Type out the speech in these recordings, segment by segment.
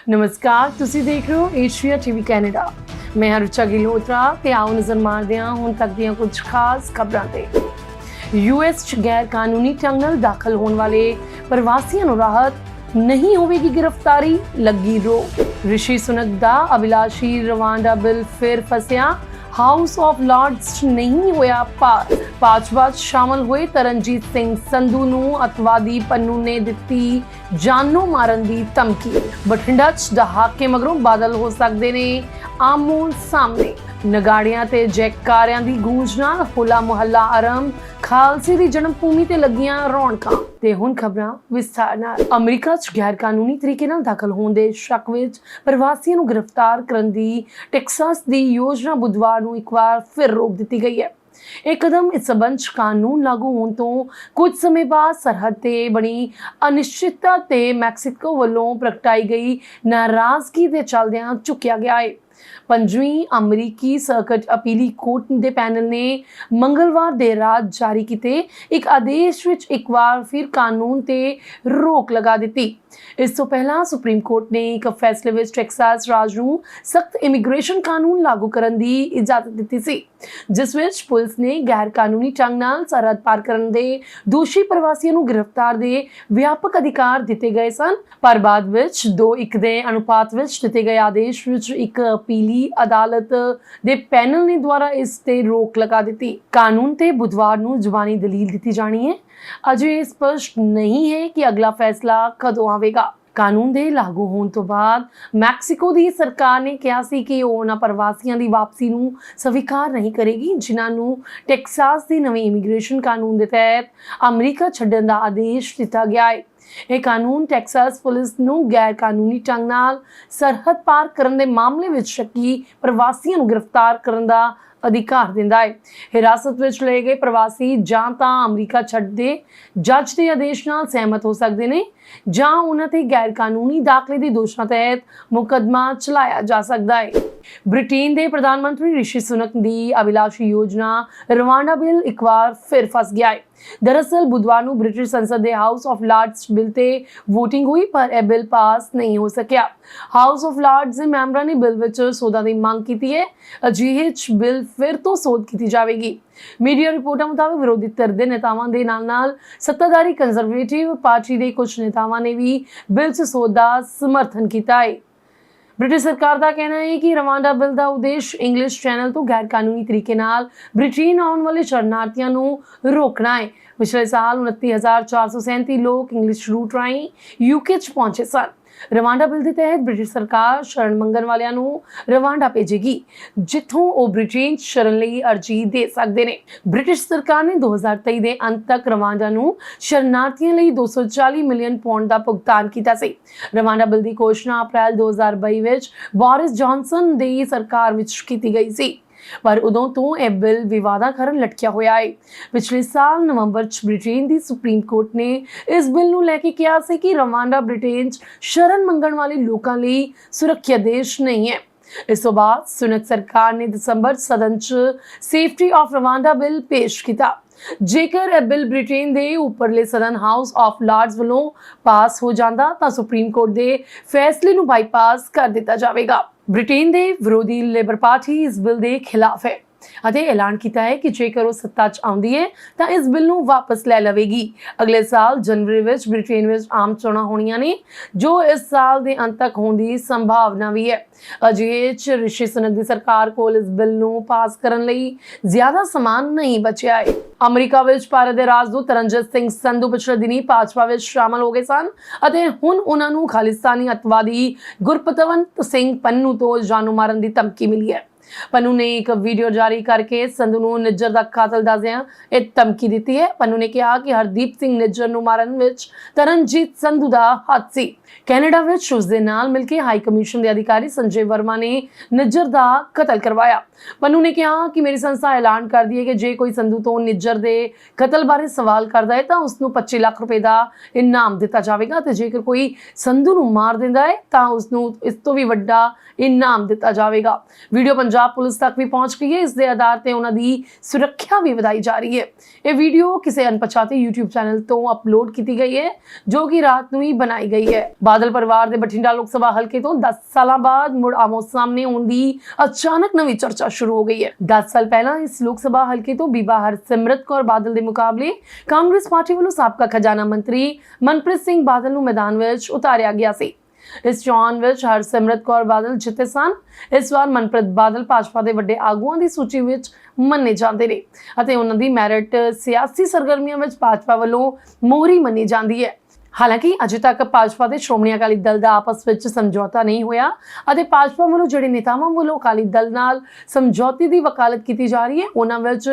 ਨਮਸਕਾਰ, ਤੁਸੀਂ ਦੇਖ ਰਹੇ ਹੋ ਏਸ਼ੀਆ ਟੀਵੀ ਕੈਨੇਡਾ। ਮੈਂ ਹਾਂ ਰੁਚਾ ਗਿਲੋਤਰਾ ਤੇ ਆਓ ਨਜ਼ਰ ਮਾਰਦੇ ਹਾਂ ਹੁਣ ਤੱਕ ਦੀਆਂ ਕੁਝ ਖਾਸ ਖਬਰਾਂ ਤੇ। यूएस 'ਚ ਗੈਰ ਕਾਨੂੰਨੀ ਢੰਗ ਨਾਲ ਦਾਖਲ ਹੋਣ ਵਾਲੇ ਪ੍ਰਵਾਸੀਆਂ ਨੂੰ ਰਾਹਤ ਨਹੀਂ ਹੋਵੇਗੀ गिरफ्तारी, ਲੱਗੀ ਰੋਕ। ਰਿਸ਼ੀ ਸੁਨਕ ਦਾ ਅਭਿਲਾਸ਼ੀ ਰਵਾਂਡਾ ਬਿੱਲ ਫਿਰ ਫਸਿਆ, ਹਾਊਸ ਆਫ ਲਾਰਡਸ 'ਚ ਨਹੀਂ ਹੋਇਆ ਪਾਸ। ਭਾਜਪਾ 'ਚ ਸ਼ਾਮਲ ਹੋਏ ਤਰਨਜੀਤ ਸਿੰਘ ਸੰਧੂ ਨੂੰ ਅਤਵਾਦੀ ਪੰਨੂ ਨੇ ਦਿੱਤੀ ਜਾਨੋਂ ਮਾਰਨ ਦੀ ਧਮਕੀ। ਬਠਿੰਡਾ 'ਚ ਦਹਾਕੇ ਮਗਰੋਂ ਬਾਦਲ ਹੋ ਸਕਦੇ ਨੇ ਆਮੋ ਸਾਹਮਣੇ। ਨਗਾੜਿਆਂ ਤੇ ਜੈਕਾਰਿਆਂ ਦੀ ਗੂੰਜ ਨਾਲ ਹੋਲਾ ਮੁਹੱਲਾ ਆਰੰਭ, ਖਾਲਸੇ ਦੀ ਜਨਮ ਭੂਮੀ ਤੇ ਲੱਗੀਆਂ ਰੌਣਕਾਂ। ਤੇ ਹੁਣ ਖਬਰਾਂ ਵਿਸਥਾਰ ਨਾਲ। ਅਮਰੀਕਾ 'ਚ ਗੈਰ ਕਾਨੂੰਨੀ ਤਰੀਕੇ ਨਾਲ ਦਾਖਲ ਹੋਣ ਦੇ ਸ਼ੱਕ ਵਿੱਚ ਪ੍ਰਵਾਸੀਆਂ ਨੂੰ ਗ੍ਰਿਫਤਾਰ ਕਰਨ ਦੀ ਟੈਕਸਾਸ ਦੀ ਯੋਜਨਾ ਬੁੱਧਵਾਰ ਨੂੰ ਇੱਕ ਵਾਰ ਫਿਰ ਰੋਕ ਦਿੱਤੀ ਗਈ ਹੈ। ਇਹ ਕਦਮ ਇਸ ਸੰਬੰਧ 'ਚ ਕਾਨੂੰਨ ਲਾਗੂ ਹੋਣ ਤੋਂ ਕੁਝ ਸਮੇਂ ਬਾਅਦ ਸਰਹੱਦ ਤੇ ਬਣੀ ਅਨਿਸ਼ਚਿਤਤਾ ਤੇ ਮੈਕਸੀਕੋ ਵੱਲੋਂ ਪ੍ਰਗਟਾਈ ਗਈ ਨਾਰਾਜ਼ਗੀ ਦੇ ਚੱਲਦਿਆਂ ਚੁੱਕਿਆ ਗਿਆ ਹੈ। ਪੰਜਵੀਂ ਅਮਰੀਕੀ ਸਰਕਟ ਅਪੀਲੀ ਕੋਰਟ ਦੇ ਪੈਨਲ ਨੇ ਮੰਗਲਵਾਰ ਦੇਰ ਰਾਤ ਜਾਰੀ ਕੀਤੇ ਇੱਕ ਆਦੇਸ਼ ਵਿੱਚ ਇੱਕ ਵਾਰ ਫਿਰ ਕਾਨੂੰਨ ਤੇ ਰੋਕ ਲਗਾ ਦਿੱਤੀ। ਇਸ ਤੋਂ ਪਹਿਲਾਂ ਸੁਪਰੀਮ ਕੋਰਟ ਨੇ ਇੱਕ ਫੈਸਲੇ ਵਿੱਚ ਟੈਕਸਾਸ ਰਾਜ ਨੂੰ ਸਖਤ ਇਮੀਗ੍ਰੇਸ਼ਨ ਕਾਨੂੰਨ ਲਾਗੂ ਕਰਨ ਦੀ ਇਜਾਜ਼ਤ ਦਿੱਤੀ ਸੀ, ਜਿਸ ਵਿੱਚ ਪੁਲਿਸ ਨੇ ਗੈਰ ਕਾਨੂੰਨੀ ਢੰਗ ਨਾਲ ਸਰਹੱਦ ਪਾਰ ਕਰਨ ਦੇ ਦੋਸ਼ੀ ਪ੍ਰਵਾਸੀਆਂ ਨੂੰ ਗ੍ਰਿਫਤਾਰ ਦੇ ਵਿਆਪਕ ਅਧਿਕਾਰ ਦਿੱਤੇ ਗਏ ਸਨ। ਪਰ ਬਾਅਦ ਵਿੱਚ 2:1 ਦੇ ਅਨੁਪਾਤ ਵਿੱਚ ਦਿੱਤੇ ਗਏ ਆਦੇਸ਼ ਵਿੱਚ ਇੱਕ ਅਪੀਲੀ ਅਦਾਲਤ ਦੇ ਪੈਨਲ ਨੇ ਦੁਆਰਾ ਇਸ ਤੇ ਰੋਕ ਲਗਾ ਦਿੱਤੀ। ਕਾਨੂੰਨ ਤੇ ਬੁੱਧਵਾਰ ਨੂੰ ਜ਼ੁਬਾਨੀ ਦਲੀਲ ਦਿੱਤੀ ਜਾਣੀ ਹੈ। ਅਜੇ ਸਪਸ਼ਟ ਨਹੀਂ ਹੈ ਕਿ ਅਗਲਾ ਫੈਸਲਾ ਕਦੋਂ ਆਵੇਗਾ। ਕਾਨੂੰਨ ਦੇ ਲਾਗੂ ਹੋਣ ਤੋਂ ਬਾਅਦ ਮੈਕਸੀਕੋ ਦੀ ਸਰਕਾਰ ਨੇ ਕਿਹਾ ਸੀ ਕਿ ਉਹ ਉਹਨਾਂ ਪ੍ਰਵਾਸੀਆਂ ਦੀ ਵਾਪਸੀ ਨੂੰ ਸਵੀਕਾਰ ਨਹੀਂ ਕਰੇਗੀ ਜਿਨ੍ਹਾਂ ਨੂੰ ਟੈਕਸਾਸ ਦੇ ਨਵੇਂ ਇਮੀਗ੍ਰੇਸ਼ਨ ਕਾਨੂੰਨ ਦੇ ਤਹਿਤ ਅਮਰੀਕਾ ਛੱਡਣ ਦਾ ਆਦੇਸ਼ ਦਿੱਤਾ ਗਿਆ ਹੈ। ਇਹ ਕਾਨੂੰਨ ਟੈਕਸਾਸ ਪੁਲਿਸ ਨੂੰ ਗੈਰ ਕਾਨੂੰਨੀ ਢੰਗ ਨਾਲ ਸਰਹੱਦ ਪਾਰ ਕਰਨ ਦੇ ਮਾਮਲੇ ਵਿੱਚ ਸ਼ੱਕੀ ਪ੍ਰਵਾਸੀਆਂ ਨੂੰ ਗ੍ਰਿਫਤਾਰ ਕਰਨ ਦਾ ਅਧਿਕਾਰ ਦਿੰਦਾ ਹੈ। ਹਿਰਾਸਤ ਵਿੱਚ ਲਏ ਗਏ ਪ੍ਰਵਾਸੀ ਜਾਂ ਤਾਂ ਅਮਰੀਕਾ ਛੱਡਦੇ ਜੱਜ ਦੇ ਆਦੇਸ਼ ਨਾਲ ਸਹਿਮਤ ਹੋ ਸਕਦੇ ਨੇ ਜਾਂ ਉਹਨਾਂ ਤੇ ਗੈਰ ਕਾਨੂੰਨੀ ਦਾਖਲੇ ਦੇ ਦੋਸ਼ਾਂ ਤਹਿਤ ਮੁਕੱਦਮਾ ਚਲਾਇਆ ਜਾ ਸਕਦਾ ਹੈ। ਬ੍ਰਿਟੇਨ ਦੇ ਪ੍ਰਧਾਨ ਮੰਤਰੀ ਰਿਸ਼ੀ ਸੁਨਕ ਦੀ ਅਭਿਲਾਸ਼ੀ ਯੋਜਨਾ ਰਵਾਂਡਾ ਬਿੱਲ ਇੱਕ ਵਾਰ ਫਿਰ ਫਸ ਗਿਆ ਹੈ। दरअसल बुधवार ਨੂੰ ਬ੍ਰਿਟਿਸ਼ ਸੰਸਦ ਦੇ ਹਾਊਸ ਆਫ ਲਾਰਡਸ ਬਿੱਲ ਤੇ VOTING ਹੋਈ, ਪਰ ਇਹ ਬਿੱਲ ਪਾਸ ਨਹੀਂ ਹੋ ਸਕਿਆ। ਹਾਊਸ ਆਫ ਲਾਰਡਸ ਦੇ ਮੈਂਬਰਾਂ ਨੇ ਬਿੱਲ ਵਿੱਚ ਸੋਧਾਂ ਦੀ ਮੰਗ ਕੀਤੀ ਹੈ। ਅਜਿਹੇ 'ਚ ਬਿੱਲ ਫਿਰ ਤੋਂ ਸੋਧ ਕੀਤੀ ਜਾਵੇਗੀ। ਮੀਡੀਆ ਰਿਪੋਰਟਾਂ ਮੁਤਾਬਕ ਵਿਰੋਧੀ ਧਿਰ ਦੇ ਨੇਤਾਵਾਂ ਦੇ ਨਾਲ ਸੱਤਾਧਾਰੀ ਕੰਜ਼ਰਵੇਟਿਵ ਪਾਰਟੀ ਦੇ ਕੁਝ ਨੇਤਾਵਾਂ ਨੇ ਵੀ ਬਿੱਲ 'ਚ ਸੋਧ ਦਾ ਸਮਰਥਨ ਕੀਤਾ ਹੈ। ਬ੍ਰਿਟਿਸ਼ ਸਰਕਾਰ ਦਾ ਕਹਿਣਾ ਹੈ ਕਿ ਰਵਾਂਡਾ ਬਿੱਲ ਦਾ ਉਦੇਸ਼ ਇੰਗਲਿਸ਼ ਚੈਨਲ ਤੋਂ ਗੈਰ ਕਾਨੂੰਨੀ ਤਰੀਕੇ ਨਾਲ ਬ੍ਰਿਟੇਨ ਆਉਣ ਵਾਲੇ ਸ਼ਰਨਾਰਥੀਆਂ ਨੂੰ ਰੋਕਣਾ ਹੈ। ਪਿਛਲੇ ਸਾਲ 29,437 ਲੋਕ ਇੰਗਲਿਸ਼ ਰੂਟ ਰਾਹੀਂ UK 'ਚ ਪਹੁੰਚੇ ਸਨ। ਰਵਾਂਡਾ ਬਿੱਲ ਦੇ ਤਹਿਤ ਬ੍ਰਿਟਿਸ਼ ਸਰਕਾਰ ਸ਼ਰਨ ਮੰਗਣ ਵਾਲਿਆਂ ਨੂੰ ਰਵਾਂਡਾ ਭੇਜੇਗੀ, ਜਿੱਥੋਂ ਉਹ ਬ੍ਰਿਟੇਨ 'ਚ ਸ਼ਰਨ ਲਈ ਅਰਜ਼ੀ ਦੇ ਸਕਦੇ ਨੇ। ਬ੍ਰਿਟਿਸ਼ ਸਰਕਾਰ ਨੇ 2023 ਦੇ ਅੰਤ ਤੱਕ ਰਵਾਂਡਾ ਨੂੰ ਸ਼ਰਨਾਰਥੀਆਂ ਲਈ 240 ਮਿਲੀਅਨ ਪੌਂਡ ਦਾ ਭੁਗਤਾਨ ਕੀਤਾ ਸੀ। ਰਵਾਂਡਾ ਬਿੱਲ ਦੀ ਘੋਸ਼ਣਾ ਅਪ੍ਰੈਲ 2022 ਵਿੱਚ ਬੋਰਿਸ ਜੌਨਸਨ ਦੀ ਸਰਕਾਰ ਵਿੱਚ ਕੀਤੀ ਗਈ ਸੀ, ਪਰ ਉਦੋਂ ਤੋਂ ਇਹ ਬਿੱਲ ਵਿਵਾਦਾਂ ਕਾਰਨ ਲਟਕਿਆ ਹੋਇਆ ਹੈ। ਪਿਛਲੇ ਸਾਲ ਨਵੰਬਰ 'ਚ ਬ੍ਰਿਟੇਨ ਦੀ ਸੁਪਰੀਮ ਕੋਰਟ ਨੇ ਇਸ ਬਿੱਲ ਨੂੰ ਲੈ ਕੇ ਕਿਹਾ ਸੀ ਕਿ ਰਵਾਂਡਾ ਬ੍ਰਿਟੇਨ 'ਚ ਸ਼ਰਨ ਮੰਗਣ ਵਾਲੇ ਲੋਕਾਂ ਲਈ ਸੁਰੱਖਿਆ ਦੇਸ਼ ਨਹੀਂ ਹੈ। ਇਸ ਤੋਂ ਬਾਅਦ ਸੁਨਕ ਸਰਕਾਰ ਨੇ ਦਸੰਬਰ 'ਚ ਸਦਨ 'ਚ ਸੇਫਟੀ ਆਫ ਰਵਾਂਡਾ ਬਿੱਲ ਪੇਸ਼ ਕੀਤਾ। ਜੇਕਰ ਇਹ ਬਿੱਲ ਬ੍ਰਿਟੇਨ ਦੇ ਉੱਪਰਲੇ ਸਦਨ ਹਾਊਸ ਆਫ ਲਾਰਡਸ ਵੱਲੋਂ ਪਾਸ ਹੋ ਜਾਂਦਾ ਤਾਂ ਸੁਪਰੀਮ ਕੋਰਟ ਦੇ ਫੈਸਲੇ ਨੂੰ ਬਾਈਪਾਸ ਕਰ ਦਿੱਤਾ ਜਾਵੇਗਾ। ਬ੍ਰਿਟੇਨ ਦੇ ਵਿਰੋਧੀ ਲੇਬਰ ਪਾਰਟੀ ਇਸ ਬਿੱਲ ਦੇ ਖਿਲਾਫ ਹੈ ਅਤੇ ਐਲਾਨ ਕੀਤਾ ਹੈ ਕਿ ਜੇਕਰ ਉਹ ਸੱਤਾ 'ਚ ਆਉਂਦੀ ਹੈ ਤਾਂ ਇਸ ਬਿੱਲ ਨੂੰ ਵਾਪਸ ਲੈ ਲਵੇਗੀ। ਅਗਲੇ ਸਾਲ ਜਨਵਰੀ ਵਿੱਚ ਬ੍ਰਿਟੇਨ ਵਿੱਚ ਆਮ ਚੋਣਾਂ ਹੋਣੀਆਂ ਨੇ, ਜੋ ਇਸ ਸਾਲ ਦੇ ਅੰਤ ਤੱਕ ਹੋਣ ਦੀ ਸੰਭਾਵਨਾ ਵੀ ਹੈ। ਅਜਿਹੇ 'ਚ ਰਿਸ਼ੀ ਸੁਨਕ ਦੀ ਸਰਕਾਰ ਕੋਲ ਇਸ ਬਿੱਲ ਨੂੰ ਪਾਸ ਕਰਨ ਲਈ ਜ਼ਿਆਦਾ ਸਮਾਂ ਨਹੀਂ ਬਚਿਆ ਹੈ। ਅਮਰੀਕਾ ਵਿੱਚ ਭਾਰਤ ਦੇ ਰਾਜਦੂਤ ਤਰਨਜੀਤ ਸਿੰਘ ਸੰਧੂ ਪਿਛਲੇ ਦਿਨੀ ਭਾਜਪਾ ਵਿੱਚ ਸ਼ਾਮਲ ਹੋ ਗਏ ਸਨ ਅਤੇ ਹੁਣ ਉਹਨਾਂ ਨੂੰ ਖਾਲਿਸਤਾਨੀ ਅੱਤਵਾਦੀ ਗੁਰਪਤਵੰਤ ਸਿੰਘ ਪੰਨੂ ਤੋਂ ਜਾਨੋਂ ਮਾਰਨ ਦੀ ਧਮਕੀ ਮਿਲੀ ਹੈ। ਪੰਨੂ ਨੇ ਇੱਕ ਵੀਡੀਓ ਜਾਰੀ ਕਰਕੇ ਸੰਧੂ ਨੂੰ ਨਿੱਜਰ ਦਾ ਕਾਤਲ ਦੱਸਦਿਆਂ ਇਹ ਧਮਕੀ ਦਿੱਤੀ ਹੈ। ਪੰਨੂ ਨੇ ਕਿਹਾ ਕਿ ਹਰਦੀਪ ਸਿੰਘ ਨਿੱਜਰ ਨੂੰ ਮਾਰਨ ਵਿੱਚ ਤਰਨਜੀਤ ਸੰਧੂ ਦਾ ਹੱਥ ਸੀ। ਕੈਨੇਡਾ ਵਿੱਚ ਉਸ ਦੇ ਨਾਲ ਮਿਲ ਕੇ ਹਾਈ ਕਮਿਸ਼ਨ ਦੇ ਅਧਿਕਾਰੀ ਸੰਜੇ ਵਰਮਾ ਨੇ ਨਿੱਜਰ ਦਾ ਕਤਲ ਕਰਵਾਇਆ। ਪੰਨੂ ਨੇ ਕਿਹਾ ਕਿ ਮੇਰੀ ਸੰਸਥਾ ਐਲਾਨ ਕਰਦੀ ਹੈ ਕਿ ਜੇ ਕੋਈ ਸੰਧੂ ਤੋਂ ਨਿੱਜਰ ਦੇ ਕਤਲ ਬਾਰੇ ਸਵਾਲ ਕਰਦਾ ਹੈ ਤਾਂ ਉਸ ਨੂੰ 25 ਲੱਖ ਰੁਪਏ ਦਾ ਇਨਾਮ ਦਿੱਤਾ ਜਾਵੇਗਾ ਤੇ ਜੇਕਰ ਕੋਈ ਸੰਧੂ ਨੂੰ ਮਾਰ ਦਿੰਦਾ ਹੈ ਤਾਂ ਉਸ ਨੂੰ ਇਸ ਤੋਂ ਵੀ ਵੱਡਾ ਇਨਾਮ ਦਿੱਤਾ ਜਾਵੇਗਾ। ਵੀਡੀਓ ਪੰਜਾਬ पंजाब पुलिस तक भी पहुंच गई है। इस दे आधार ते उन्हां दी सुरक्षा भी वधाई जा रही है। ये वीडियो किसी अनपछाते यूट्यूब चैनल तो अपलोड की गई है जो कि रात ਨੂੰ ਹੀ बनाई गई है। बादल परिवार के बठिंडा लोक सभा हल्के तो 10 साल बाद मुड़ आमो सामने आने की अचानक नवी चर्चा शुरू हो गई है। 10 साल पहला इस लोक सभा हल्के तो बीबा हरसिमरत कौर बादल के मुकाबले कांग्रेस पार्टी वालों साबका खजाना मंत्री मनप्रीत सिंह बादल ਨੂੰ मैदान ਵਿੱਚ ਉਤਾਰਿਆ ਗਿਆ ਸੀ। इस चोण ਵਿੱਚ हरसिमरत कौर बादल जिते सन। इस वार मनप्रीत बादल भाजपा के वड्डे आगुआं की सूची ਵਿੱਚ ਮੰਨੇ ਜਾਂਦੇ ਨੇ ਅਤੇ ਉਹਨਾਂ ਦੀ ਮੈਰਿਟ सियासी सरगर्मियों ਵਿੱਚ भाजपा ਵੱਲੋਂ ਮੋਹਰੀ ਮੰਨੀ ਜਾਂਦੀ ਹੈ। हालांकि अजे तक भाजपा के श्रोमणी अकाली दल का आपस में समझौता नहीं होया और भाजपा वालों जिहड़े नेतावां वालों अकाली दल नाल समझौते की वकालत की जा रही है उन्हां विच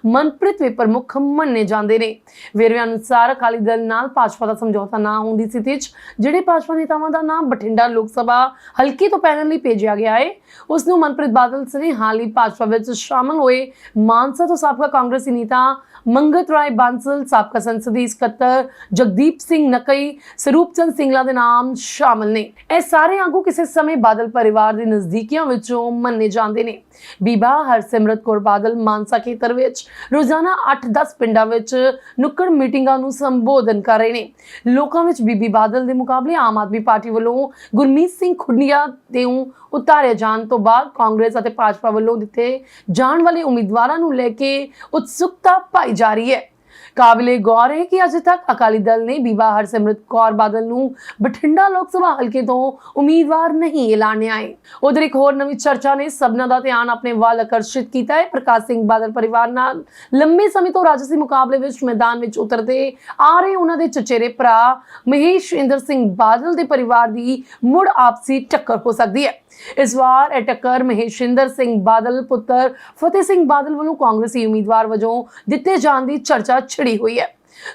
मनप्रीत भी प्रमुख मन्ने जांदे ने। वेरवे अनुसार अकाली दल नाल भाजपा का समझौता ना होने की स्थिति जिहड़े भाजपा नेतावां का नाम बठिंडा लोक सभा हल्के तो पैनल लई भेजिया गया है उसनूं मनप्रीत बादल सने हाल ही भाजपा विच शामिल होए मानसा तो साबका कांग्रेसी नेता मंगत राय बांसल, साबका संसदीय सकत्तर जगदीप सिंह नकई, स्वरूप चंद सिंगला के नाम शामिल ने। यह सारे आगू किसी समय बादल परिवार के नजदीकियां विचों मन्ने जाते हैं। बीबा हरसिमरत कौर बादल मानसा खेतर विच रोजाना 8-10 पिंडां विच नुक्कड़ मीटिंगां नूं संबोधन कर रहे हैं। लोकां विच बीबी बादल के मुकाबले आम आदमी पार्टी वालों गुरमीत सिंह खुडिया ते उतारे जाण तो बाद कांग्रेस और भाजपा वालों दिते जाण वाले उम्मीदवारों नूं लैके उत्सुकता पाई जा रही है। काबिले गौर है कि अजे तक अकाली दल ने बीबा हरसिमरत कौर बादल नूं बठिंडा लोक सभा हल्के तो उम्मीदवार नहीं ऐलानिया है। उधर एक होर नवी चर्चा ने सबना दा ध्यान अपने वाल आकर्षित किया है। प्रकाश सिंह बादल परिवार नाल लंबे समय तो राजसी मुकाबले विच मैदान विच उतरते आ रहे उन्हां दे चचेरे भरा महेश इंद्र सिंह बादल के परिवार की मुड़ आपसी टक्कर हो सकती है। इस बार यह टक्कर महेशिंदर सिंह बादल पुत्र फतेह सिंह बादल वालों कांग्रेसी उम्मीदवार वजों दिते जाण दी चर्चा छिड़ी हुई है।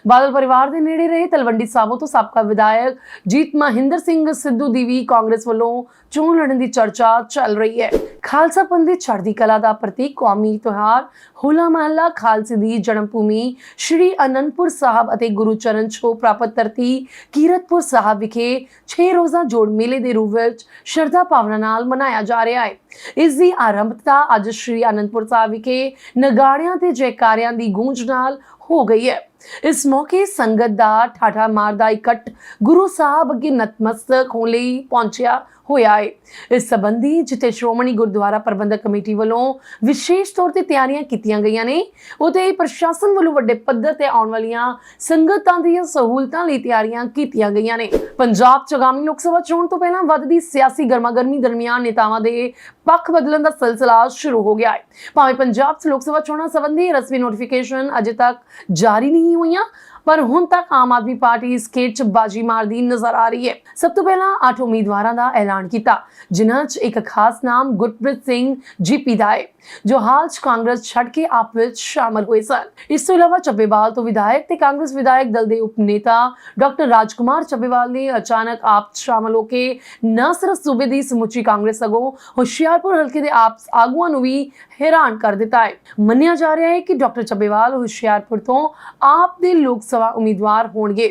बादल परिवार के नेड़े रहे तलवंडी साबो तो साबका विधायक जीत महिंदर सिंह सिद्धू दी भी कांग्रेस वालों चोण लड़न की चर्चा चल रही है। खालसा पंथ दी चढ़दी कला का प्रतीक कौमी त्योहार होला महला खालसे दी जन्म भूमि श्री आनंदपुर साहब और गुरुचरण छो प्राप्त धरती कीरतपुर साहब विखे 6 रोजा जोड़ मेले के रूप में श्रद्धा भावना नाल मनाया जा रहा है। इसकी आरंभता अज श्री आनंदपुर साहब विखे नगाड़ियां ते जयकारियां दी गूंज नाल हो गई है। इस मौके संगत दा ठाठा मारदा इकट्ठ गुरु साहब अगे नतमस्तक होने लई पहुंचिया होया है। इस संबंधी जिथे श्रोमणी गुरुद्वारा प्रबंधक कमेटी वालों विशेष तौर पर तैयारियां कीतियां गईयां ने उते प्रशासन वालों वड्डे पद्धर ते आउण वालियां संगतां दी सहूलतां लई तैयारियां कीतियां गईयां ने। पंजाब च आगामी लोक सभा चोण तो पहलां वधदी सियासी गर्मागर्मी दरमियान नेतावां दे पक्ष बदलण दा सिलसिला शुरू हो गया है। भावें पंजाब च लोक सभा चोणां संबंधी रस्मी नोटिफिकेशन अजे तक जारी नहीं हुईयां पर हुण तक आम आदमी पार्टी इस खेड च बाजी मारदी नजर आ रही है। सब तो पहला 8 उम्मीदवारों का ऐलान किया जिन्हां च एक खास नाम गुरप्रीत सिंह जीपी दा है जो हाल च कांग्रेस छड़ के आप विच शामिल हुए सन। इस तो इलावा ਚੱਬੇਵਾਲ तो विधायक ते कांग्रेस विधायक दल के उप नेता डॉक्टर राजकुमार ਚੱਬੇਵਾਲ ने अचानक आप शामिल होकर न सिर्फ सूबे की समुची कांग्रेस सगों हुशियारपुर हल्के के आप आगुआं नूं भी हैरान कर दिता है। मन्निया जा रहा है कि डॉक्टर ਚੱਬੇਵਾਲ हुशियारपुर तो आप दे लोक सभा उम्मीदवार होंगे।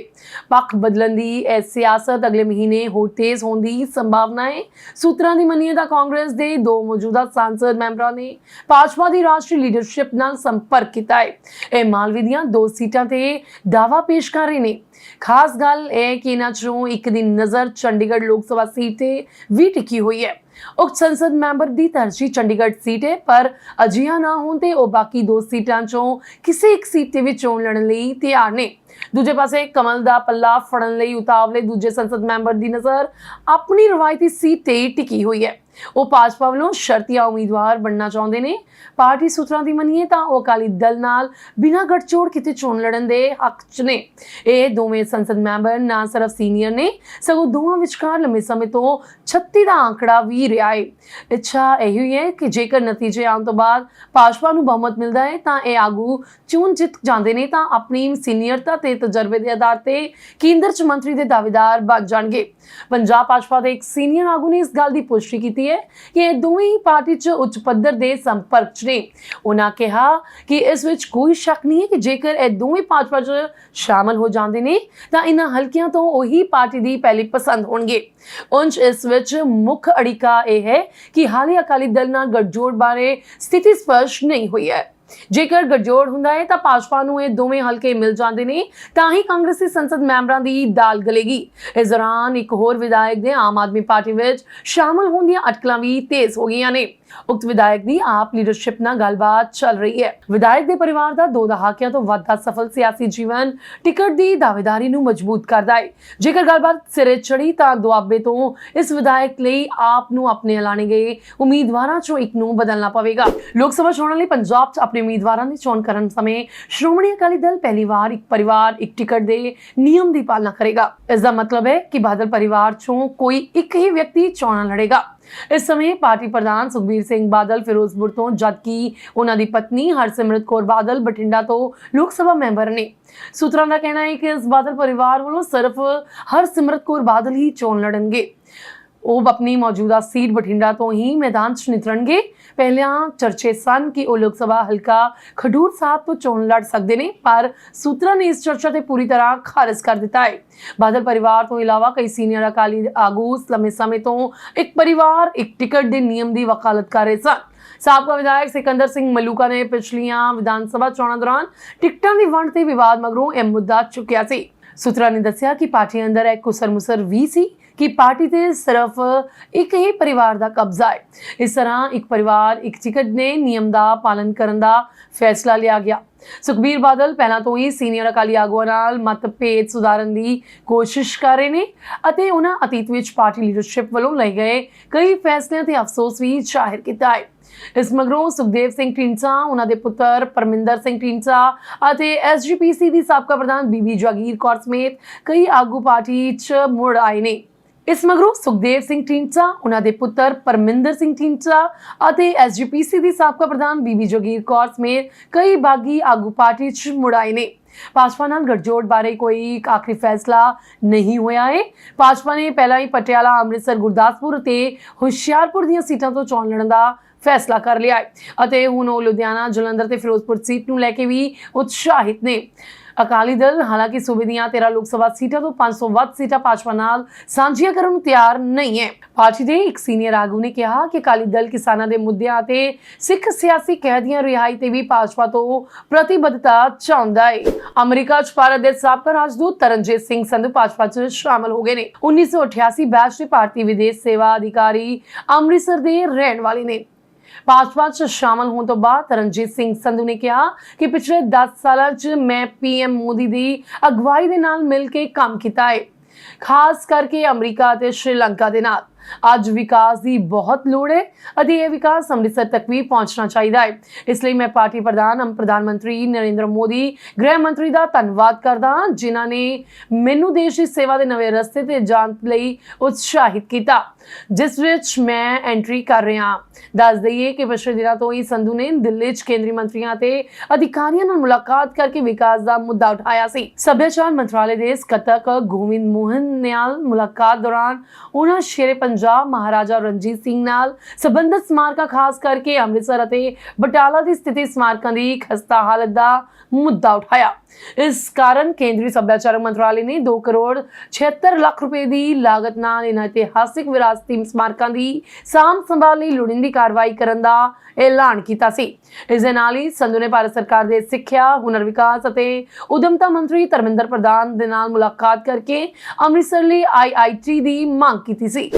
पक्ष बदलन की यह सियासत अगले महीने होर तेज होने की संभावना है। सूत्रां दी मन्निए तां कांग्रेस के 2 मौजूदा सांसद मैंबरां ने भाजपा की राष्ट्रीय लीडरशिप नाल संपर्क किया है। यह मालवे दीयां 2 सीटां ते दावा पेश कर रहे हैं। खास गल है कि इन्हां चों एक दी नज़र चंडीगढ़ लोक सभा सीट ते भी टिकी हुई है। उक्त संसद मैंबर की तरजीह चंडीगढ़ सीट है पर अजिहा ना होने वो बाकी 2 सीटां चों किसी एक सीट ते भी चोण लड़न लई तैयार ने। दूजे पासे कमल दा पल्ला फड़न लई उतावले दूजे संसद मैंबर की नज़र अपनी रवायती सीट ते टिकी हुई है। वो भाजपा वालों शर्तिया उम्मीदवार बनना चाहते हैं। पार्टी सूत्रां दी मनीए तां वो अकाली दल नाल बिना गठजोड़ किते चोण लड़न दे हक च ने। ये दोवें संसद मैंबर ना सिर्फ सीनियर ने सगों दोवां विचकार लंबे समय तो 36 का आंकड़ा भी रहा है। इच्छा यही है कि जेकर नतीजे आने तो बाद भाजपा नूं बहुमत मिलता है तां ये आगू चोण जित जाते हैं तां अपनी सीनियरता ते तजर्बे के आधार पर केंद्र च मंत्री के दावेदार बन जाएंगे। पंजाब भाजपा के एक सीनियर आगू ने इस गल की पुष्टि की ਕੀਤੀ ਹੈ ਕਿ ਇਹ ਦੋਵੇਂ ਹੀ ਪਾਰਟੀ 'ਚ ਉੱਚ ਪੱਧਰ ਦੇ ਸੰਪਰਕ 'ਚ ਨੇ। ਉਹਨਾਂ ਕਿਹਾ ਕਿ ਇਸ ਵਿੱਚ ਕੋਈ ਸ਼ੱਕ ਨਹੀਂ ਹੈ ਕਿ ਜੇਕਰ ਇਹ ਦੋਵੇਂ ਭਾਜਪਾ 'ਚ ਸ਼ਾਮਲ ਹੋ ਜਾਂਦੇ ਨੇ ਤਾਂ ਇਹਨਾਂ ਹਲਕਿਆਂ ਤੋਂ ਉਹੀ ਪਾਰਟੀ ਦੀ ਪਹਿਲੀ ਪਸੰਦ ਹੋਣਗੇ। ਉਂਝ ਇਸ ਵਿੱਚ ਮੁੱਖ ਅੜਿਕਾ ਇਹ ਹੈ ਕਿ ਹਾਲੇ ਅਕਾਲੀ ਦਲ ਨਾਲ ਗੱਠਜੋੜ ਬਾਰੇ ਸਥਿਤੀ ਸਪਸ਼ਟ ਨਹੀਂ ਹੋਈ ਹੈ। ਜੇਕਰ ਗੱਠਜੋੜ ਹੁੰਦਾ ਹੈ ਤਾਂ ਭਾਜਪਾ ਨੂੰ ਇਹ ਦੋਵੇਂ ਹਲਕੇ ਮਿਲ ਜਾਂਦੇ ਨੇ ਤਾਂ ਹੀ ਕਾਂਗਰਸੀ ਸੰਸਦ ਮੈਂਬਰਾਂ ਦੀ ਦਾਲ ਗਲੇਗੀ। ਇਸ ਦੌਰਾਨ ਇੱਕ ਹੋਰ ਵਿਧਾਇਕ ਦੇ ਆਮ ਆਦਮੀ ਪਾਰਟੀ ਵਿੱਚ ਸ਼ਾਮਲ ਹੋਣ ਦੀਆਂ ਅਟਕਲਾਂ ਵੀ ਤੇਜ਼ ਹੋ ਗਈਆਂ ਨੇ। ਉਕਤ ਵਿਧਾਇਕ ਦੀ ਆਪ ਲੀਡਰਸ਼ਿਪ ਨਾਲ ਗੱਲਬਾਤ ਚੱਲ ਰਹੀ ਹੈ। ਵਿਧਾਇਕ ਦੇ ਪਰਿਵਾਰ ਦਾ 2 ਦਹਾਕਿਆਂ ਤੋਂ ਵੱਧ ਦਾ ਸਫਲ ਸਿਆਸੀ ਜੀਵਨ ਟਿਕਟ ਦੀ ਦਾਅਵੇਦਾਰੀ ਨੂੰ ਮਜ਼ਬੂਤ ਕਰਦਾ ਹੈ। ਜੇਕਰ ਗੱਲਬਾਤ ਸਿਰੇ ਚੜੀ ਤਾਂ ਦੁਆਬੇ ਤੋਂ ਇਸ ਵਿਧਾਇਕ ਲਈ ਆਪ ਨੂੰ ਆਪਣੇ ਐਲਾਨੇ ਗਏ ਉਮੀਦਵਾਰਾਂ ਚੋਂ ਇੱਕ ਨੂੰ ਬਦਲਣਾ ਪਵੇਗਾ। ਲੋਕ ਸਭਾ ਚੋਣਾਂ ਲਈ ਪੰਜਾਬ 'ਚ ਆਪਣੇ ਉਮੀਦਵਾਰਾਂ ਦੀ ਚੋਣ ਕਰਨ ਸਮੇਂ ਸ਼੍ਰੋਮਣੀ ਅਕਾਲੀ ਦਲ ਪਹਿਲੀ ਵਾਰ ਇੱਕ ਪਰਿਵਾਰ ਇੱਕ ਟਿਕਟ ਦੇ ਨਿਯਮ ਦੀ ਪਾਲਣਾ ਕਰੇਗਾ। ਇਸ ਦਾ ਮਤਲਬ ਹੈ ਕਿ ਬਾਦਲ ਪਰਿਵਾਰ ਚੋਂ ਕੋਈ ਇੱਕ ਹੀ ਵਿਅਕਤੀ ਚੋਣਾਂ ਲੜੇਗਾ। ਇਸ ਸਮੇਂ ਪਾਰਟੀ ਪ੍ਰਧਾਨ ਸੁਖਬੀਰ ਸਿੰਘ ਬਾਦਲ ਫਿਰੋਜ਼ਪੁਰ ਤੋਂ, ਜਦਕਿ ਉਹਨਾਂ ਦੀ ਪਤਨੀ ਹਰਸਿਮਰਤ ਕੌਰ ਬਾਦਲ ਬਠਿੰਡਾ ਤੋਂ ਲੋਕ ਸਭਾ ਮੈਂਬਰ ਨੇ। ਸੂਤਰਾਂ ਦਾ ਕਹਿਣਾ ਹੈ ਕਿ ਇਸ ਬਾਦਲ ਪਰਿਵਾਰ ਵੱਲੋਂ ਸਿਰਫ ਹਰਸਿਮਰਤ ਕੌਰ ਬਾਦਲ ਹੀ ਚੋਣ ਲੜਨਗੇ। ਉਹ ਆਪਣੀ ਮੌਜੂਦਾ ਸੀਟ ਬਠਿੰਡਾ ਤੋਂ ਹੀ ਮੈਦਾਨ 'ਚ ਨਿਤਰਨਗੇ। ਪਹਿਲਾਂ ਚਰਚੇ ਸਨ ਕਿ ਉਹ ਲੋਕ ਸਭਾ ਹਲਕਾ ਖਡੂਰ ਸਾਹਿਬ ਤੋਂ ਚੋਣ ਲੜ ਸਕਦੇ ਨੇ, ਪਰ ਸੂਤਰਾਂ ਨੇ ਇਸ ਚਰਚਾ ਤੇ ਪੂਰੀ ਤਰ੍ਹਾਂ ਖਾਰਜ ਕਰ ਦਿੱਤਾ ਹੈ। ਬਾਦਲ ਪਰਿਵਾਰ ਤੋਂ ਇਲਾਵਾ ਕਈ ਸੀਨੀਅਰ ਅਕਾਲੀ ਆਗੂ ਲੰਮੇ ਸਮੇਂ ਤੋਂ ਇੱਕ ਪਰਿਵਾਰ ਇੱਕ ਟਿਕਟ ਦੇ ਨਿਯਮ ਦੀ ਵਕਾਲਤ ਕਰ ਰਹੇ ਸਨ। ਸਾਬਕਾ ਵਿਧਾਇਕ ਸਿਕੰਦਰ ਸਿੰਘ ਮਲੂਕਾ ਨੇ ਪਿਛਲੀਆਂ ਵਿਧਾਨ ਸਭਾ ਚੋਣਾਂ ਦੌਰਾਨ ਟਿਕਟਾਂ ਦੀ ਵੰਡ ਤੇ ਵਿਵਾਦ ਮਗਰੋਂ ਇਹ ਮੁੱਦਾ ਚੁੱਕਿਆ ਸੀ। ਸੂਤਰਾਂ ਨੇ ਦੱਸਿਆ ਕਿ ਪਾਰਟੀ ਅੰਦਰ ਇੱਕ ਕੁਸਰ-ਮੁਸਰ ਵੀ ਸੀ ਕਿ ਪਾਰਟੀ ਤੇ ਸਿਰਫ ਇੱਕ ਹੀ ਪਰਿਵਾਰ ਦਾ ਕਬਜ਼ਾ ਹੈ। ਇਸ ਤਰ੍ਹਾਂ ਇੱਕ ਪਰਿਵਾਰ ਇੱਕ ਟਿਕਟ ਦੇ ਨਿਯਮ ਦਾ ਪਾਲਣ ਕਰਨ ਦਾ ਫੈਸਲਾ ਲਿਆ ਗਿਆ। ਸੁਖਬੀਰ ਬਾਦਲ ਪਹਿਲਾਂ ਤੋਂ ਹੀ ਸੀਨੀਅਰ ਅਕਾਲੀ ਆਗੂਆਂ ਨਾਲ ਮਤਭੇਦ ਸੁਧਾਰਨ ਦੀ ਕੋਸ਼ਿਸ਼ ਕਰ ਰਹੇ ਨੇ ਅਤੇ ਉਹਨਾਂ ਅਤੀਤ ਵਿੱਚ ਪਾਰਟੀ ਲੀਡਰਸ਼ਿਪ ਵੱਲੋਂ ਲਏ ਗਏ ਕਈ ਫੈਸਲਿਆਂ ਤੇ ਅਫਸੋਸ ਵੀ ਜ਼ਾਹਿਰ ਕੀਤਾ ਹੈ। ਇਸ ਮਗਰੋਂ ਸੁਖਦੇਵ ਸਿੰਘ ਢੀਂਡਸਾ, ਉਹਨਾਂ ਦੇ ਪੁੱਤਰ ਪਰਮਿੰਦਰ ਸਿੰਘ ਢੀਂਡਸਾ ਅਤੇ SGPC ਦੀ ਸਾਬਕਾ ਪ੍ਰਧਾਨ ਬੀਬੀ ਜਾਗੀਰ ਕੌਰ ਸਮੇਤ ਕਈ ਆਗੂ ਪਾਰਟੀ 'ਚ ਮੁੜ ਆਏ ਨੇ। ਇਸ ਮਗਰੋਂ ਸੁਖਦੇਵ ਸਿੰਘ ਢੀਂਡਸਾ, ਉਹਨਾਂ ਦੇ ਪੁੱਤਰ ਪਰਮਿੰਦਰ ਸਿੰਘ ਢੀਂਡਸਾ ਅਤੇ SGPC ਦੀ ਸਾਬਕਾ ਪ੍ਰਧਾਨ ਬੀਬੀ ਜਾਗੀਰ ਕੌਰ ਸਮੇਤ ਕਈ ਬਾਗੀ ਆਗੂ ਪਾਰਟੀ 'ਚ ਮੁੜ ਆਏ ਨੇ। ਭਾਜਪਾ ਨਾਲ ਗੱਠਜੋੜ ਬਾਰੇ ਕੋਈ ਆਖਰੀ ਫੈਸਲਾ ਨਹੀਂ ਹੋਇਆ ਹੈ। ਭਾਜਪਾ ਨੇ ਪਹਿਲਾਂ ਹੀ ਪਟਿਆਲਾ, ਅੰਮ੍ਰਿਤਸਰ, ਗੁਰਦਾਸਪੁਰ ਅਤੇ ਹੁਸ਼ਿਆਰਪੁਰ ਦੀਆਂ ਸੀਟਾਂ ਤੋਂ ਚੋਣ ਲੜਨ ਦਾ ਫੈਸਲਾ ਕਰ ਲਿਆ ਹੈ ਅਤੇ ਹੁਣ ਉਹ ਲੁਧਿਆਣਾ, ਜਲੰਧਰ ਤੇ ਫਿਰੋਜ਼ਪੁਰ ਸੀਟ ਨੂੰ ਲੈ ਕੇ ਵੀ ਉਤਸ਼ਾਹਿਤ ਨੇ। ਅਕਾਲੀ ਦਲ ਹਾਲਾਂਕਿ ਸੂਬੇ ਦੀਆਂ 13 ਲੋਕ ਸਭਾ ਸੀਟਾਂ ਤੋਂ 500 ਵੱਧ ਸੀਟਾਂ ਭਾਜਪਾ ਨਾਲ ਸਾਂਝੀਆਂ ਕਰਨ ਨੂੰ ਤਿਆਰ ਨਹੀਂ ਹੈ। ਪਾਰਟੀ ਦੇ ਇੱਕ ਸੀਨੀਅਰ ਆਗੂ ਨੇ ਕਿਹਾ ਕਿ ਅਕਾਲੀ ਦਲ ਕਿਸਾਨਾਂ ਦੇ ਮੁੱਦਿਆਂ ਅਤੇ ਸਿੱਖ ਸਿਆਸੀ ਕੈਦੀਆਂ ਰਿਹਾਈ ਤੇ ਵੀ ਭਾਜਪਾ ਤੋਂ ਪ੍ਰਤੀਬੱਧਤਾ ਚਾਹੁੰਦਾ ਹੈ। ਅਮਰੀਕਾ 'ਚ ਭਾਰਤ ਦੇ ਸਾਬਕਾ ਰਾਜਦੂਤ ਤਰਨਜੀਤ ਸਿੰਘ ਸੰਧੂ ਭਾਜਪਾ 'ਚ ਸ਼ਾਮਲ ਹੋ ਗਏ ਨੇ। 1988 ਬੈਚ ਦੇ ਭਾਰਤੀ ਵਿਦੇਸ਼ ਸੇਵਾ ਅਧਿਕਾਰੀ ਅੰਮ੍ਰਿਤਸਰ ਦੇ ਰਹਿਣ ਵਾਲੇ ਨੇ। ਭਾਜਪਾ 'ਚ ਸ਼ਾਮਲ ਹੋਣ ਤੋਂ ਬਾਅਦ ਤਰਨਜੀਤ ਸਿੰਘ ਸੰਧੂ ਨੇ ਕਿਹਾ ਕਿ ਪਿਛਲੇ 10 ਸਾਲਾਂ 'ਚ ਮੈਂ PM ਮੋਦੀ ਦੀ ਅਗਵਾਈ ਦੇ ਨਾਲ ਮਿਲ ਕੇ ਕੰਮ ਕੀਤਾ ਹੈ, ਖਾਸ ਕਰਕੇ ਅਮਰੀਕਾ ਅਤੇ ਸ਼੍ਰੀਲੰਕਾ ਦੇ ਨਾਲ। ਅੱਜ ਵਿਕਾਸ ਦੀ ਬਹੁਤ ਲੋੜ ਹੈ ਅਤੇ ਇਹ ਵਿਕਾਸ ਅੰਮ੍ਰਿਤਸਰ ਤੱਕ ਵੀ ਪਹੁੰਚਣਾ ਚਾਹੀਦਾ ਹੈ। ਇਸ ਲਈ ਮੈਂ ਪਾਰਟੀ ਪ੍ਰਧਾਨ ਮੰਤਰੀ ਨਰਿੰਦਰ ਮੋਦੀ, ਗ੍ਰਹਿ ਮੰਤਰੀ ਦਾ ਧੰਨਵਾਦ ਕਰਦਾ ਹਾਂ ਜਿਨ੍ਹਾਂ ਨੇ ਮੈਨੂੰ ਦੇਸ਼ ਦੀ ਸੇਵਾ ਦੇ ਨਵੇਂ ਰਸਤੇ ਤੇ ਜਾਣ ਲਈ ਉਤਸ਼ਾਹਿਤ ਕੀਤਾ, ਜਿਸ ਵਿੱਚ ਮੈਂ ਐਂਟਰੀ ਕਰ ਰਿਹਾ। ਦੱਸ ਦਈਏ ਕਿ ਪਿਛਲੇ ਦਿਨਾਂ ਤੋਂ ਹੀ ਸੰਧੂ ਨੇ ਦਿੱਲੀ 'ਚ ਕੇਂਦਰੀ ਮੰਤਰੀਆਂ ਤੇ ਅਧਿਕਾਰੀਆਂ ਨਾਲ ਮੁਲਾਕਾਤ ਕਰਕੇ ਵਿਕਾਸ ਦਾ ਮੁੱਦਾ ਉਠਾਇਆ ਸੀ। ਸੱਭਿਆਚਾਰ ਮੰਤਰਾਲੇ ਦੇ ਸਕੱਤਰ ਗੋਵਿੰਦ ਮੋਹਨ ਨਾਲ ਮੁਲਾਕਾਤ ਦੌਰਾਨ ਉਹਨਾਂ ਸ਼ੇਰੇ ਪੰਜਾਬ ਮਹਾਰਾਜਾ ਰਣਜੀਤ ਸਿੰਘ ਨਾਲ ਸੰਬੰਧਿਤ ਸਮਾਰਕਾਂ, ਖਾਸ ਕਰਕੇ ਅੰਮ੍ਰਿਤਸਰ ਅਤੇ ਬਟਾਲਾ ਦੀ ਸਥਿਤੀ ਸਮਾਰਕਾਂ ਦੀ ਖਸਤਾ ਹਾਲਤ ਦਾ ਮੁੱਦਾ ਉਠਾਇਆ। ਇਸ ਕਾਰਨ ਕੇਂਦਰੀ ਸੱਭਿਆਚਾਰ ਮੰਤਰਾਲੇ ਨੇ 2 ਕਰੋੜ 76 ਲੱਖ ਰੁਪਏ ਦੀ ਲਾਗਤ ਨਾਲ ਇਹਨਾਂ ਇਤਿਹਾਸਿਕ ਵਿਰਾਸਤੀ ਸਮਾਰਕਾਂ ਦੀ ਸਾਂਭ ਸੰਭਾਲ ਲਈ ਲੋੜੀਂਦੀ ਕਾਰਵਾਈ ਕਰਨ ਦਾ ਐਲਾਨ ਕੀਤਾ ਸੀ। ਇਸ ਦੇ ਨਾਲ ਹੀ ਸੰਧੂ ਨੇ ਭਾਰਤ ਸਰਕਾਰ ਦੇ ਸਿੱਖਿਆ, ਹੁਨਰ ਵਿਕਾਸ ਅਤੇ ਉਦਮਤਾ ਮੰਤਰੀ ਧਰਮਿੰਦਰ ਪ੍ਰਧਾਨ ਦੇ ਨਾਲ ਮੁਲਾਕਾਤ ਕਰਕੇ ਅੰਮ੍ਰਿਤਸਰ ਲਈ IIT ਦੀ ਮੰਗ ਕੀਤੀ ਸੀ।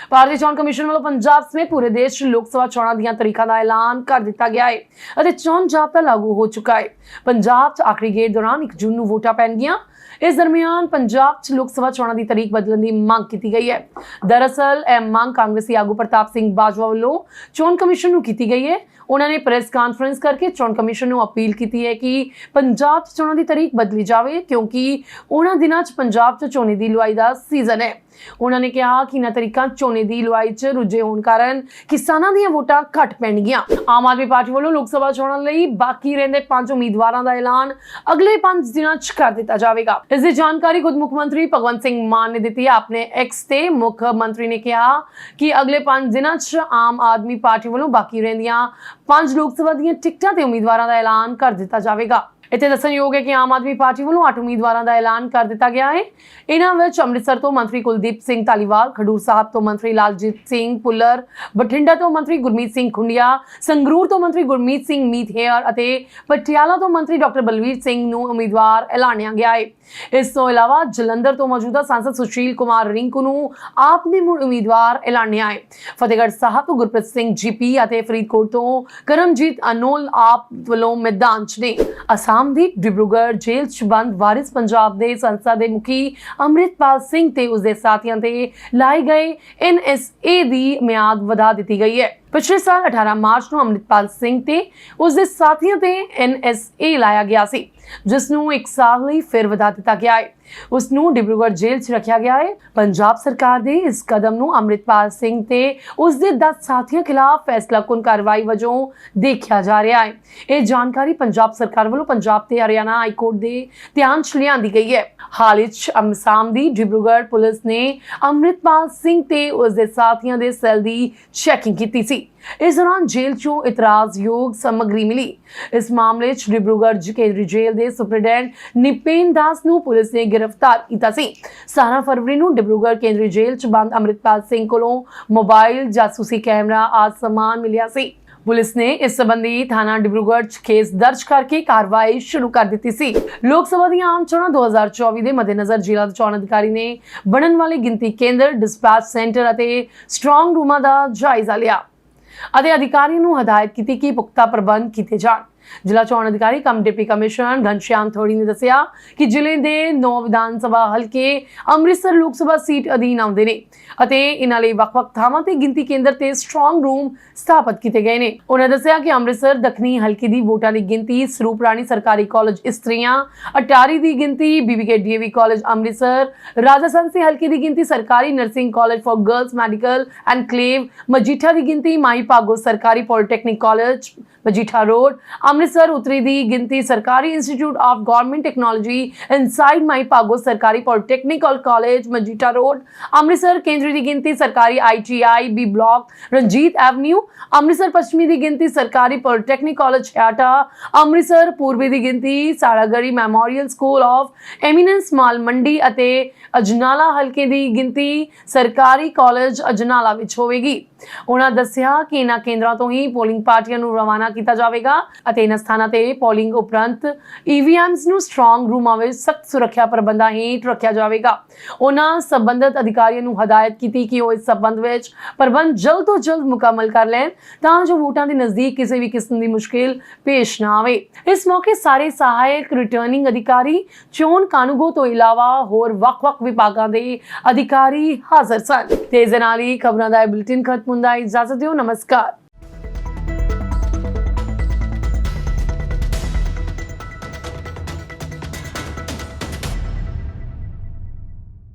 ਭਾਰਤੀ ਚੋਣ ਕਮਿਸ਼ਨ ਵੱਲੋਂ ਪੰਜਾਬ ਸਮੇਤ ਪੂਰੇ ਦੇਸ਼ 'ਚ ਲੋਕ ਸਭਾ ਚੋਣਾਂ ਦੀਆਂ ਤਰੀਕਾਂ ਦਾ ਐਲਾਨ ਕਰ ਦਿੱਤਾ ਗਿਆ ਹੈ ਅਤੇ ਚੋਣ ਜ਼ਾਬਤਾ ਲਾਗੂ ਹੋ ਚੁੱਕਾ ਹੈ। ਪੰਜਾਬ 'ਚ ਆਖਰੀ ਗੇੜ ਦੌਰਾਨ 1 ਜੂਨ ਨੂੰ ਵੋਟਾਂ ਪੈਣਗੀਆਂ। ਇਸ ਦਰਮਿਆਨ ਪੰਜਾਬ 'ਚ ਲੋਕ ਸਭਾ ਚੋਣਾਂ ਦੀ ਤਾਰੀਖ ਬਦਲਣ ਦੀ ਮੰਗ ਕੀਤੀ ਗਈ ਹੈ। ਦਰਅਸਲ ਇਹ ਮੰਗ ਕਾਂਗਰਸੀ ਆਗੂ ਪ੍ਰਤਾਪ ਸਿੰਘ ਬਾਜਵਾ ਵੱਲੋਂ ਚੋਣ ਕਮਿਸ਼ਨ ਨੂੰ ਕੀਤੀ ਗਈ ਹੈ। ਉਹਨਾਂ ਨੇ ਪ੍ਰੈਸ ਕਾਨਫਰੰਸ ਕਰਕੇ ਚੋਣ ਕਮਿਸ਼ਨ ਨੂੰ ਅਪੀਲ ਕੀਤੀ ਹੈ ਕਿ ਪੰਜਾਬ 'ਚ ਚੋਣਾਂ ਦੀ ਤਾਰੀਖ ਬਦਲੀ ਜਾਵੇ ਕਿਉਂਕਿ ਉਹਨਾਂ ਦਿਨਾਂ 'ਚ ਪੰਜਾਬ 'ਚ ਝੋਨੇ ਦੀ ਲੁਆਈ ਦਾ ਸੀਜ਼ਨ ਹੈ। ਉਹਨਾਂ ਨੇ ਕਿਹਾ ਕਿ ਇਹਨਾਂ ਤਰੀਕਾਂ ਝੋਨੇ ਦੀ ਲੁਆਈ 'ਚ ਰੁੱਝੇ ਹੋਣ ਕਾਰਨ ਕਿਸਾਨਾਂ ਦੀਆਂ ਵੋਟਾਂ ਘੱਟ ਪੈਣਗੀਆਂ। ਆਮ ਆਦਮੀ ਪਾਰਟੀ ਵੱਲੋਂ ਲੋਕ ਸਭਾ ਚੋਣਾਂ ਲਈ ਬਾਕੀ ਰਹਿੰਦੇ 5 ਉਮੀਦਵਾਰਾਂ ਦਾ ਐਲਾਨ ਅਗਲੇ 5 ਦਿਨਾਂ 'ਚ ਕਰ ਦਿੱਤਾ ਜਾਵੇਗਾ। ਜਾਵੇਗਾ। ਇਸ ਦੀ ਜਾਣਕਾਰੀ ਖੁਦ ਮੁੱਖ ਮੰਤਰੀ ਭਗਵੰਤ ਸਿੰਘ ਮਾਨ ਨੇ ਦਿੱਤੀ ਹੈ। ਆਪਣੇ ਐਕਸ ਤੇ ਮੁੱਖ ਮੰਤਰੀ ਨੇ ਕਿਹਾ ਕਿ ਅਗਲੇ 5 ਦਿਨਾਂ 'ਚ ਆਮ ਆਦਮੀ ਪਾਰਟੀ ਵੱਲੋਂ ਬਾਕੀ ਰਹਿੰਦੀਆਂ 5 ਲੋਕ ਸਭਾ ਦੀਆਂ ਟਿਕਟਾਂ ਤੇ ਉਮੀਦਵਾਰਾਂ ਦਾ ਐਲਾਨ ਕਰ ਦਿੱਤਾ ਜਾਵੇਗਾ। ਇੱਥੇ ਦੱਸਣਯੋਗ ਹੈ ਕਿ ਆਮ ਆਦਮੀ ਪਾਰਟੀ ਵੱਲੋਂ 8 ਉਮੀਦਵਾਰਾਂ ਦਾ ਐਲਾਨ ਕਰ ਦਿੱਤਾ ਗਿਆ ਹੈ। ਇਹਨਾਂ ਵਿੱਚ ਅੰਮ੍ਰਿਤਸਰ ਤੋਂ ਮੰਤਰੀ ਕੁਲਦੀਪ ਸਿੰਘ ਧਾਲੀਵਾਲ, ਖਡੂਰ ਸਾਹਿਬ ਤੋਂ ਮੰਤਰੀ ਲਾਲਜੀਤ ਸਿੰਘ ਭੁੱਲਰ, ਬਠਿੰਡਾ ਤੋਂ ਮੰਤਰੀ ਗੁਰਮੀਤ ਸਿੰਘ ਖੁੰਡੀਆ, ਸੰਗਰੂਰ ਤੋਂ ਮੰਤਰੀ ਗੁਰਮੀਤ ਸਿੰਘ ਮੀਤਹੇਅਰ ਅਤੇ ਪਟਿਆਲਾ ਤੋਂ ਮੰਤਰੀ ਡਾਕਟਰ ਬਲਵੀਰ ਸਿੰਘ ਨੂੰ ਉਮੀਦਵਾਰ ਐਲਾਨਿਆ ਗਿਆ ਹੈ। ਇਸ ਤੋਂ ਇਲਾਵਾ ਜਲੰਧਰ ਤੋਂ ਮੌਜੂਦਾ ਸਾਂਸਦ ਸੁਸ਼ੀਲ ਕੁਮਾਰ ਰਿੰਕੂ ਨੂੰ ਆਪ ਨੇ ਮੁੜ ਉਮੀਦਵਾਰ ਐਲਾਨਿਆ ਹੈ। ਫਤਿਹਗੜ੍ਹ ਸਾਹਿਬ ਤੋਂ ਗੁਰਪ੍ਰੀਤ ਸਿੰਘ ਜੀਪੀ ਅਤੇ ਫਰੀਦਕੋਟ ਤੋਂ ਕਰਮਜੀਤ ਅਨੋਲ ਆਪ ਵੱਲੋਂ ਮੈਦਾਨ 'ਚ ਨੇ। ਅਸਾਮ ਦੀ ਡਿਬਰੂਗੜ੍ਹ ਜੇਲ੍ਹ 'ਚ ਬੰਦ ਵਾਰਿਸ ਪੰਜਾਬ ਦੇ ਸੰਸਦ ਦੇ ਮੁਖੀ ਅੰਮ੍ਰਿਤਪਾਲ ਸਿੰਘ ਤੇ ਉਸਦੇ ਸਾਥੀਆਂ ਤੇ ਲਾਏ ਗਏ NSA ਦੀ ਮਿਆਦ ਵਧਾ ਦਿੱਤੀ ਗਈ ਹੈ। ਪਿਛਲੇ ਸਾਲ 18 ਮਾਰਚ ਨੂੰ ਅੰਮ੍ਰਿਤਪਾਲ ਸਿੰਘ ਤੇ ਉਸਦੇ ਸਾਥੀਆਂ ਤੇ NSA ਲਾਇਆ ਗਿਆ ਸੀ, ਜਿਸ ਨੂੰ 1 ਸਾਲ ਲਈ ਫਿਰ ਵਧਾ ਦਿੱਤਾ ਗਿਆ ਹੈ। ਉਸ ਨੂੰ ਡਿਬਰੂਗੜ੍ਹ ਜੇਲ੍ਹ 'ਚ ਰੱਖਿਆ ਗਿਆ ਹੈ। ਪੰਜਾਬ ਸਰਕਾਰ ਦੇ ਇਸ ਕਦਮ ਨੂੰ ਅੰਮ੍ਰਿਤਪਾਲ ਸਿੰਘ ਤੇ ਉਸਦੇ 10 ਸਾਥੀਆਂ ਖਿਲਾਫ ਫੈਸਲਾਕੁਨ ਕਾਰਵਾਈ ਵਜੋਂ ਦੇਖਿਆ ਜਾ ਰਿਹਾ ਹੈ। ਇਹ ਜਾਣਕਾਰੀ ਪੰਜਾਬ ਸਰਕਾਰ ਵੱਲੋਂ ਪੰਜਾਬ ਤੇ ਹਰਿਆਣਾ ਹਾਈ ਕੋਰਟ ਦੇ ਧਿਆਨ 'ਚ ਲਿਆਂਦੀ ਗਈ ਹੈ। ਹਾਲ ਵਿੱਚ ਅਸਾਮ ਦੀ ਡਿਬਰੂਗੜ੍ਹ ਪੁਲਿਸ ਨੇ ਅੰਮ੍ਰਿਤਪਾਲ ਸਿੰਘ ਤੇ ਉਸਦੇ ਸਾਥੀਆਂ ਦੇ ਸੈੱਲ ਦੀ ਚੈਕਿੰਗ ਕੀਤੀ ਸੀ। ਇਸ ਦੌਰਾਨ ਜੇਲ੍ਹ 'ਚੋਂ ਇਤਰਾਜ਼ਯੋਗ ਸਮੱਗਰੀ ਮਿਲੀ। ਇਸ ਮਾਮਲੇ 'ਚ ਡਿਬਰੂਗੜ੍ਹ ਕੇਂਦਰੀ ਜੇਲ੍ਹ ਦੇ ਸੁਪਰਡੈਂਟ ਨਿਪੇਨ ਦਾਸ ਨੂੰ ਪੁਲਿਸ ਨੇ ਗ੍ਰਿਫਤਾਰ ਕੀਤਾ ਸੀ। 17 ਫਰਵਰੀ ਨੂੰ ਡਿਬਰੂਗੜ੍ਹ ਕੇਂਦਰੀ ਜੇਲ੍ਹ 'ਚ ਬੰਦ ਅੰਮ੍ਰਿਤਪਾਲ ਸਿੰਘ ਕੋਲੋਂ ਮੋਬਾਈਲ, ਜਾਸੂਸੀ ਕੈਮਰਾ ਆਦਿ ਸਮਾਨ ਮਿਲਿਆ ਸੀ। ਪੁਲਿਸ ਨੇ ਇਸ ਸੰਬੰਧੀ ਥਾਣਾ ਡਿਬਰੂਗੜ੍ਹ 'ਚ ਕੇਸ ਦਰਜ ਕਰਕੇ ਕਾਰਵਾਈ ਸ਼ੁਰੂ ਕਰ ਦਿੱਤੀ ਸੀ। ਲੋਕ ਸਭਾ ਦੀਆਂ ਆਮ ਚੋਣਾਂ 2024 ਦੇ ਮੱਦੇਨਜ਼ਰ ਜ਼ਿਲ੍ਹਾ ਚੋਣ ਅਧਿਕਾਰੀ ਨੇ ਬਣਨ ਵਾਲੇ ਗਿਣਤੀ ਕੇਂਦਰ, ਡਿਸਪੈਚ ਸੈਂਟਰ ਅਤੇ ਸਟਰੋਂਗ ਰੂਮਾਂ ਦਾ ਜਾਇਜ਼ਾ ਲਿਆ ਅਤੇ ਅਧਿਕਾਰੀਆਂ ਨੂੰ ਹਦਾਇਤ ਕੀਤੀ ਕਿ ਪੁਖਤਾ ਪ੍ਰਬੰਧ ਕੀਤੇ ਜਾਣ। ਜ਼ਿਲ੍ਹਾ ਚੋਣ ਅਧਿਕਾਰੀ ਕਮ ਡਿਪਟੀ ਕਮਿਸ਼ਨਰ ਘਨਸ਼ਿਆਮ ਥੋੜੀ ਨੇ ਦੱਸਿਆ ਕਿ ਜ਼ਿਲ੍ਹੇ ਦੇ 9 ਵਿਧਾਨ ਸਭਾ ਹਲਕੇ ਅੰਮ੍ਰਿਤਸਰ ਲੋਕ ਸਭਾ ਸੀਟ ਅਧੀਨ ਆਉਂਦੇ ਨੇ ਅਤੇ ਇਹਨਾਂ ਲਈ ਵੱਖ-ਵੱਖ ਥਾਵਾਂ ਤੇ ਗਿਣਤੀ ਕੇਂਦਰ ਤੇ ਸਟਰੋਂਗ ਰੂਮ ਸਥਾਪਿਤ ਕੀਤੇ ਗਏ ਨੇ। ਉਹਨਾਂ ਦੱਸਿਆ ਕਿ ਅੰਮ੍ਰਿਤਸਰ ਦੱਖਣੀ ਹਲਕੇ ਦੀ ਵੋਟਾਂ ਦੀ ਗਿਣਤੀ ਸਰੂਪ ਰਾਣੀ ਸਰਕਾਰੀ ਕਾਲਜ ਇਸਤਰੀਆਂ, ਅਟਾਰੀ ਦੀ ਗਿਣਤੀ BBK DAV ਕਾਲਜ ਅੰਮ੍ਰਿਤਸਰ, ਰਾਜਾ ਸੰਸੀ ਹਲਕੇ ਦੀ ਗਿਣਤੀ ਸਰਕਾਰੀ nursing college for girls medical enclave, Majitha ਦੀ ਗਿਣਤੀ ਮਾਈ ਭਾਗੋ ਸਰਕਾਰੀ polytechnic college Majitha road, Amritsar ਉੱਤਰੀ ਦੀ ਗਿਣਤੀ ਸਰਕਾਰੀ institute of government technology inside Mai Bhago ਸਰਕਾਰੀ polytechnical college Majitha road, Amritsar ਕੇਂਦਰੀ ਦੀ ਗਿਣਤੀ ਸਰਕਾਰੀ ITI B block Ranjit avenue, Amritsar ਪੱਛਮੀ ਦੀ ਗਿਣਤੀ ਸਰਕਾਰੀ ਪੋਲੀਟੈਕਨਿਕ ਕਾਲਜ ਛਿਆਟਾ, ਅੰਮ੍ਰਿਤਸਰ ਪੂਰਬੀ ਦੀ ਗਿਣਤੀ ਸਾੜਾਗੜੀ ਮੈਮੋਰੀਅਲ ਸਕੂਲ ਆਫ ਐਮੀਨੈਂਸ ਮਾਲ ਮੰਡੀ ਅਤੇ ਅਜਨਾਲਾ ਹਲਕੇ ਦੀ ਗਿਣਤੀ ਸਰਕਾਰੀ ਕਾਲਜ ਅਜਨਾਲਾ ਵਿੱਚ ਹੋਵੇਗੀ। ਉਹਨਾਂ ਦੱਸਿਆ ਕਿ ਇਹਨਾਂ ਕੇਂਦਰਾਂ ਤੋਂ ਹੀ ਪੋਲਿੰਗ ਪਾਰਟੀਆਂ ਨੂੰ ਰਵਾਨਾ ਕੀਤਾ ਜਾਵੇਗਾ ਅਤੇ ਇਹਨਾਂ ਸਥਾਨਾਂ ਤੇ ਪੋਲਿੰਗ ਉਪਰੰਤ EVMs ਨੂੰ ਸਟਰੋਂਗ ਰੂਮਾਂ ਵਿੱਚ ਸਖਤ ਸੁਰੱਖਿਆ ਪ੍ਰਬੰਧਾਂ ਹੇਠ ਰੱਖਿਆ ਜਾਵੇਗਾ। ਉਹਨਾਂ ਸੰਬੰਧਿਤ ਅਧਿਕਾਰੀਆਂ ਨੂੰ ਹਦਾਇਤ ਕੀਤੀ ਕਿ ਉਹ ਇਸ ਸੰਬੰਧ ਵਿੱਚ ਪ੍ਰਬੰਧ ਜਲਦ ਤੋਂ ਜਲਦ ਮੁਕੰਮਲ ਕਰ ਲੈਣ ਤਾਂ ਜੋ ਵੋਟਾਂ ਦੇ ਨਜ਼ਦੀਕ ਕਿਸੇ ਵੀ ਕਿਸਮ ਦੀ ਮੁਸ਼ਕਿਲ ਪੇਸ਼ ਨਾ ਆਵੇ। ਇਸ ਮੌਕੇ ਸਾਰੇ ਸਹਾਇਕ ਰਿਟਰਨਿੰਗ ਅਧਿਕਾਰੀ, ਚੋਣ ਕਾਨੂੰਗੋ ਤੋਂ ਇਲਾਵਾ ਹੋਰ ਵੱਖ-ਵੱਖ ਵਿਭਾਗਾਂ ਦੇ ਅਧਿਕਾਰੀ ਹਾਜ਼ਰ ਸਨ। ਤੇ ਇਸ ਦੇ ਨਾਲ ਹੀ ਖਬਰਾਂ ਦਾ ਬੁਲੇਟਿਨ ਖਤਮ ਹੁੰਦਾ ਹੈ। ਇਜਾਜ਼ਤ ਦਿਓ, ਨਮਸਕਾਰ।